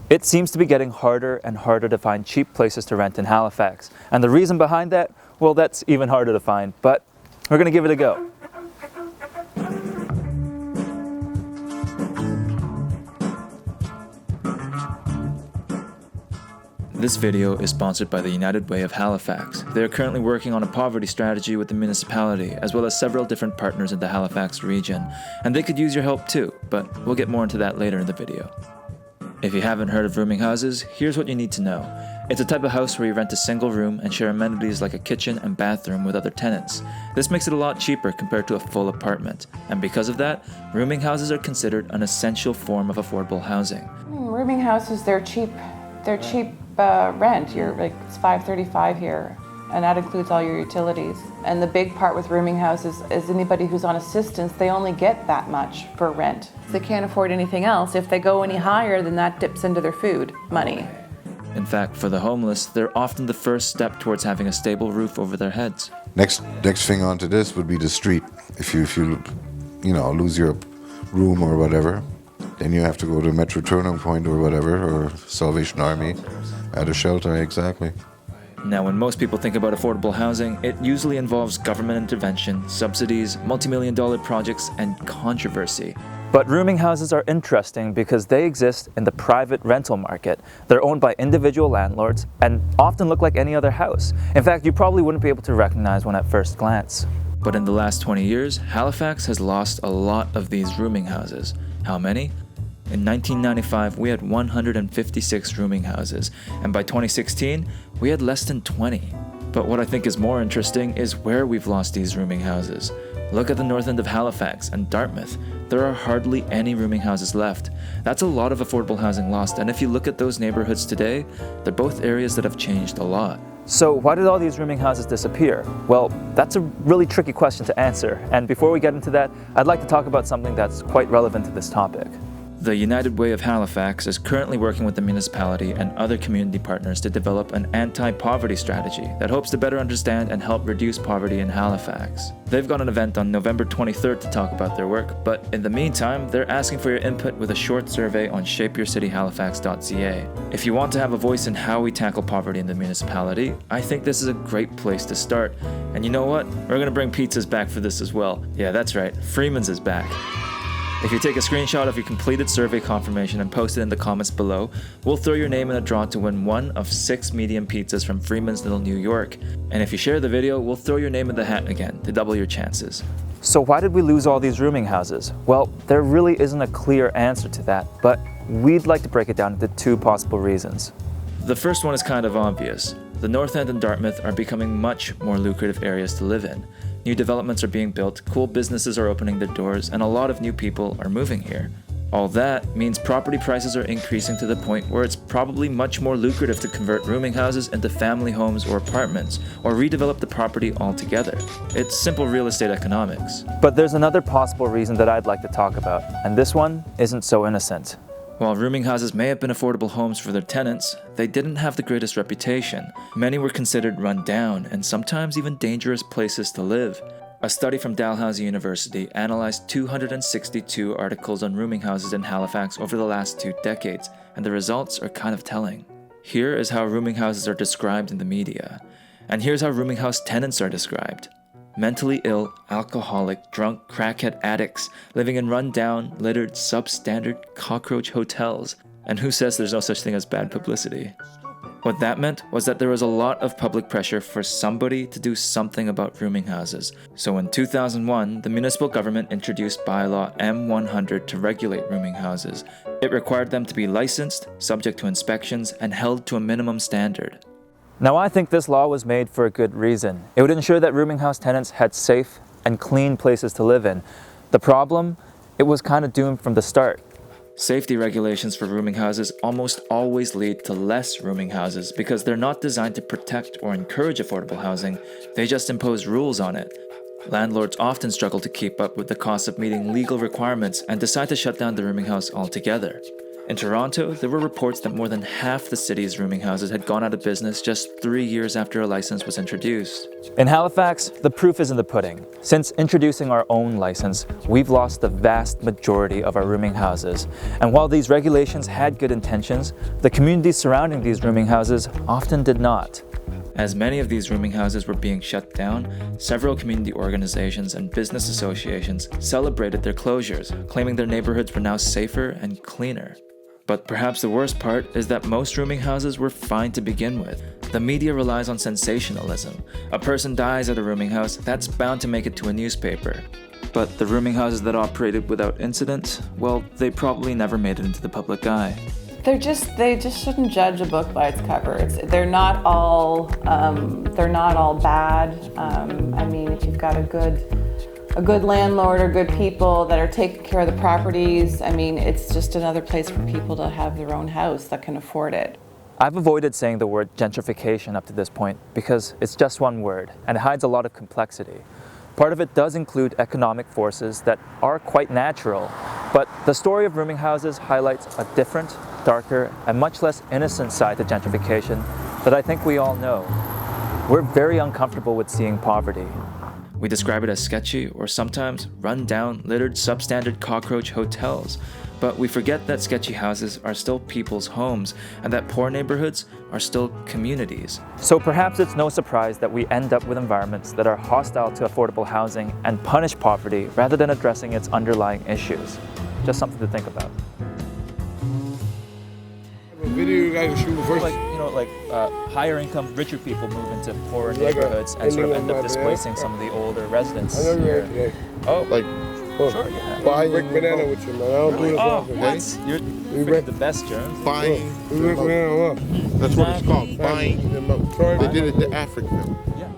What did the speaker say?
It seems to be getting harder and harder to find cheap places to rent in Halifax. And the reason behind that, well, that's even harder to find, but we're going to give it a go. This video is sponsored by the United Way of Halifax. They are currently working on a poverty strategy with the municipality, as well as several different partners in the Halifax region. And they could use your help too, but we'll get more into that later in the video. If you haven't heard of rooming houses, here's what you need to know. It's a type of house where you rent a single room and share amenities like a kitchen and bathroom with other tenants. This makes it a lot cheaper compared to a full apartment. And because of that, rooming houses are considered an essential form of affordable housing. Rooming houses, they're cheap. They're cheap rent. It's $5.35 here, and that includes all your utilities. And the big part with rooming houses is anybody who's on assistance, they only get that much for rent. They can't afford anything else. If they go any higher, then that dips into their food money. In fact, for the homeless, they're often the first step towards having a stable roof over their heads. Next thing onto this would be the street. If you lose your room or whatever, then you have to go to Metro Turning Point or whatever, or Salvation Army, at a shelter, exactly. Now, when most people think about affordable housing, it usually involves government intervention, subsidies, multi-million-dollar projects, and controversy. But rooming houses are interesting because they exist in the private rental market. They're owned by individual landlords and often look like any other house. In fact, you probably wouldn't be able to recognize one at first glance. But in the last 20 years, Halifax has lost a lot of these rooming houses. How many? In 1995, we had 156 rooming houses, and by 2016, we had less than 20. But what I think is more interesting is where we've lost these rooming houses. Look at the north end of Halifax and Dartmouth. There are hardly any rooming houses left. That's a lot of affordable housing lost, and if you look at those neighborhoods today, they're both areas that have changed a lot. So why did all these rooming houses disappear? Well, that's a really tricky question to answer, and before we get into that, I'd like to talk about something that's quite relevant to this topic. The United Way of Halifax is currently working with the municipality and other community partners to develop an anti-poverty strategy that hopes to better understand and help reduce poverty in Halifax. They've got an event on November 23rd to talk about their work, but in the meantime, they're asking for your input with a short survey on shapeyourcityhalifax.ca. If you want to have a voice in how we tackle poverty in the municipality, I think this is a great place to start. And you know what? We're going to bring pizzas back for this as well. Yeah, that's right. Freeman's is back. If you take a screenshot of your completed survey confirmation and post it in the comments below, we'll throw your name in a draw to win one of 6 medium pizzas from Freeman's Little New York. And if you share the video, we'll throw your name in the hat again to double your chances. So why did we lose all these rooming houses? Well, there really isn't a clear answer to that, but we'd like to break it down into 2 possible reasons. The first one is kind of obvious. The North End and Dartmouth are becoming much more lucrative areas to live in. New developments are being built, cool businesses are opening their doors, and a lot of new people are moving here. All that means property prices are increasing to the point where it's probably much more lucrative to convert rooming houses into family homes or apartments, or redevelop the property altogether. It's simple real estate economics. But there's another possible reason that I'd like to talk about, and this one isn't so innocent. While rooming houses may have been affordable homes for their tenants, they didn't have the greatest reputation. Many were considered run down and sometimes even dangerous places to live. A study from Dalhousie University analyzed 262 articles on rooming houses in Halifax over the last 2 decades, and the results are kind of telling. Here is how rooming houses are described in the media. And here's how rooming house tenants are described. Mentally ill, alcoholic, drunk, crackhead addicts living in run-down, littered, substandard, cockroach hotels. And who says there's no such thing as bad publicity? What that meant was that there was a lot of public pressure for somebody to do something about rooming houses. So in 2001, the municipal government introduced bylaw M100 to regulate rooming houses. It required them to be licensed, subject to inspections, and held to a minimum standard. Now, I think this law was made for a good reason. It would ensure that rooming house tenants had safe and clean places to live in. The problem? It was kind of doomed from the start. Safety regulations for rooming houses almost always lead to less rooming houses because they're not designed to protect or encourage affordable housing, they just impose rules on it. Landlords often struggle to keep up with the cost of meeting legal requirements and decide to shut down the rooming house altogether. In Toronto, there were reports that more than half the city's rooming houses had gone out of business just 3 years after a license was introduced. In Halifax, the proof is in the pudding. Since introducing our own license, we've lost the vast majority of our rooming houses. And while these regulations had good intentions, the communities surrounding these rooming houses often did not. As many of these rooming houses were being shut down, several community organizations and business associations celebrated their closures, claiming their neighborhoods were now safer and cleaner. But perhaps the worst part is that most rooming houses were fine to begin with. The media relies on sensationalism. A person dies at a rooming house, that's bound to make it to a newspaper. But the rooming houses that operated without incident, well, they probably never made it into the public eye. They just shouldn't judge a book by its cover. They're not all bad. I mean, if you've got a good landlord or good people that are taking care of the properties, I mean, it's just another place for people to have their own house that can afford it. I've avoided saying the word gentrification up to this point because it's just one word and it hides a lot of complexity. Part of it does include economic forces that are quite natural, but the story of rooming houses highlights a different, darker, and much less innocent side to gentrification that I think we all know. We're very uncomfortable with seeing poverty. We describe it as sketchy or sometimes run-down, littered, substandard cockroach hotels. But we forget that sketchy houses are still people's homes and that poor neighborhoods are still communities. So perhaps it's no surprise that we end up with environments that are hostile to affordable housing and punish poverty rather than addressing its underlying issues. Just something to think about. What video you guys are shooting first? Higher income, richer people move into poorer neighborhoods and sort of end up displacing some of the older residents I know you're here. right today. Oh, Sure, yeah. Break banana with you, man. I don't do this often, okay? what? You're freaking the best, Jerome. Buying. We break banana, That's what it's called. Buying. Sorry, They did it to Africa. Yeah.